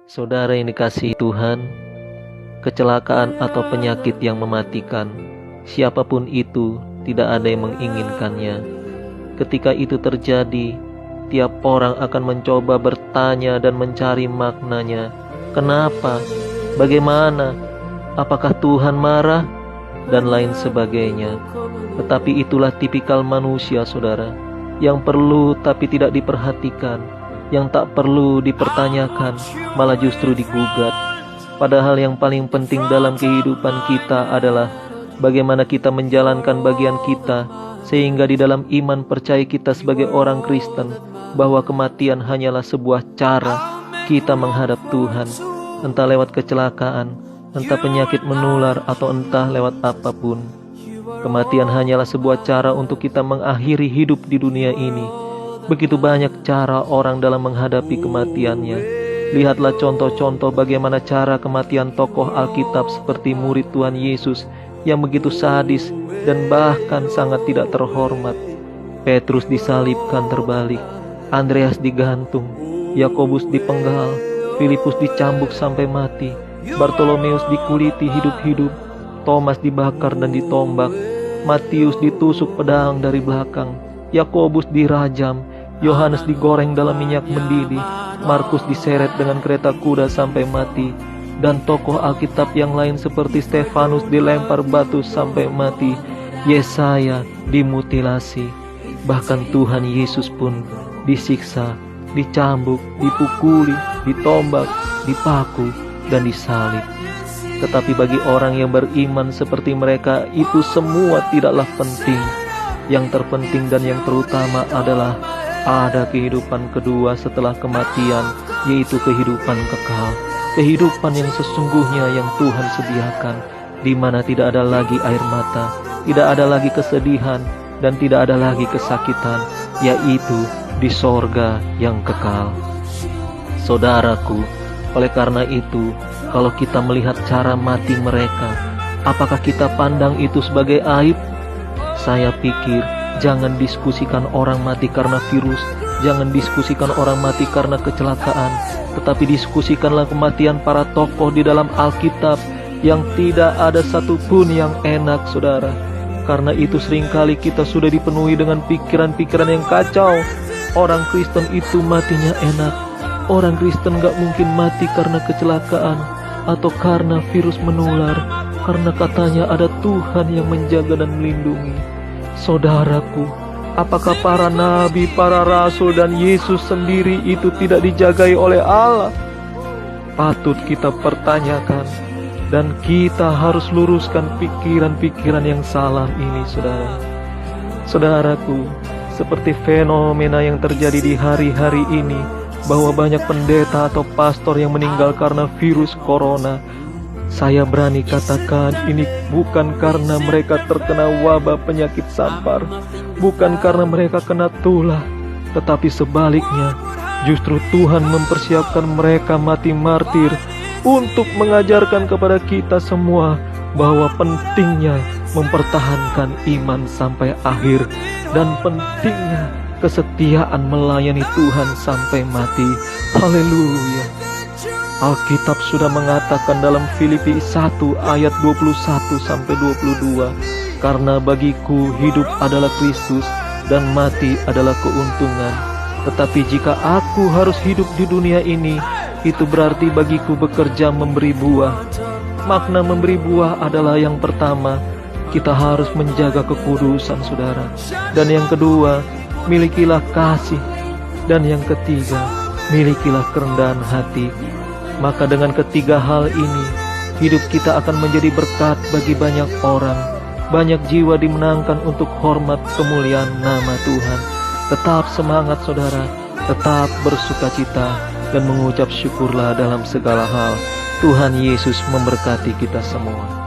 Saudara yang dikasihi Tuhan, kecelakaan atau penyakit yang mematikan, siapapun itu tidak ada yang menginginkannya. Ketika itu terjadi, tiap orang akan mencoba bertanya dan mencari maknanya. Kenapa? Bagaimana? Apakah Tuhan marah? Dan lain sebagainya. Tetapi itulah tipikal manusia, saudara, yang perlu tapi tidak diperhatikan, yang tak perlu dipertanyakan, malah justru digugat. Padahal yang paling penting dalam kehidupan kita adalah bagaimana kita menjalankan bagian kita, sehingga di dalam iman percaya kita sebagai orang Kristen bahwa kematian hanyalah sebuah cara kita menghadap Tuhan, entah lewat kecelakaan, entah penyakit menular, atau entah lewat apapun. Kematian hanyalah sebuah cara untuk kita mengakhiri hidup di dunia ini. Begitu banyak cara orang dalam menghadapi kematiannya. Lihatlah contoh-contoh bagaimana cara kematian tokoh Alkitab seperti murid Tuhan Yesus yang begitu sadis dan bahkan sangat tidak terhormat. Petrus disalibkan terbalik, Andreas digantung, Yakobus dipenggal, Filipus dicambuk sampai mati, Bartolomeus dikuliti hidup-hidup, Thomas dibakar dan ditombak, Matius ditusuk pedang dari belakang, Yakobus dirajam, Yohanes digoreng dalam minyak mendidih, Markus diseret dengan kereta kuda sampai mati, dan tokoh Alkitab yang lain seperti Stefanus dilempar batu sampai mati, Yesaya dimutilasi, bahkan Tuhan Yesus pun disiksa, dicambuk, dipukuli, ditombak, dipaku, dan disalib. Tetapi bagi orang yang beriman seperti mereka, itu semua tidaklah penting. Yang terpenting dan yang terutama adalah ada kehidupan kedua setelah kematian, yaitu kehidupan kekal, kehidupan yang sesungguhnya yang Tuhan sediakan, di mana tidak ada lagi air mata, tidak ada lagi kesedihan, dan tidak ada lagi kesakitan, yaitu di sorga yang kekal. Saudaraku, oleh karena itu, kalau kita melihat cara mati mereka, apakah kita pandang itu sebagai aib? Saya pikir jangan diskusikan orang mati karena virus, jangan diskusikan orang mati karena kecelakaan, tetapi diskusikanlah kematian para tokoh di dalam Alkitab yang tidak ada satupun yang enak, saudara. Karena itu seringkali kita sudah dipenuhi dengan pikiran-pikiran yang kacau. Orang Kristen itu matinya enak. Orang Kristen gak mungkin mati karena kecelakaan atau karena virus menular, karena katanya ada Tuhan yang menjaga dan melindungi. Saudaraku, apakah para nabi, para rasul, dan Yesus sendiri itu tidak dijagai oleh Allah? Patut kita pertanyakan, dan kita harus luruskan pikiran-pikiran yang salah ini, saudara. Saudaraku, seperti fenomena yang terjadi di hari-hari ini, bahwa banyak pendeta atau pastor yang meninggal karena virus corona. Saya berani katakan ini bukan karena mereka terkena wabah penyakit sampar, bukan karena mereka kena tulah, tetapi sebaliknya, justru Tuhan mempersiapkan mereka mati martir untuk mengajarkan kepada kita semua bahwa pentingnya mempertahankan iman sampai akhir, dan pentingnya kesetiaan melayani Tuhan sampai mati. Haleluya. Alkitab sudah mengatakan dalam Filipi 1 ayat 21-22, karena bagiku hidup adalah Kristus dan mati adalah keuntungan. Tetapi jika aku harus hidup di dunia ini, itu berarti bagiku bekerja memberi buah. Makna memberi buah adalah yang pertama, kita harus menjaga kekudusan, saudara. Dan yang kedua, milikilah kasih. Dan yang ketiga, milikilah kerendahan hati. Maka dengan ketiga hal ini, hidup kita akan menjadi berkat bagi banyak orang. Banyak jiwa dimenangkan untuk hormat kemuliaan nama Tuhan. Tetap semangat, saudara. Tetap bersukacita dan mengucap syukurlah dalam segala hal. Tuhan Yesus memberkati kita semua.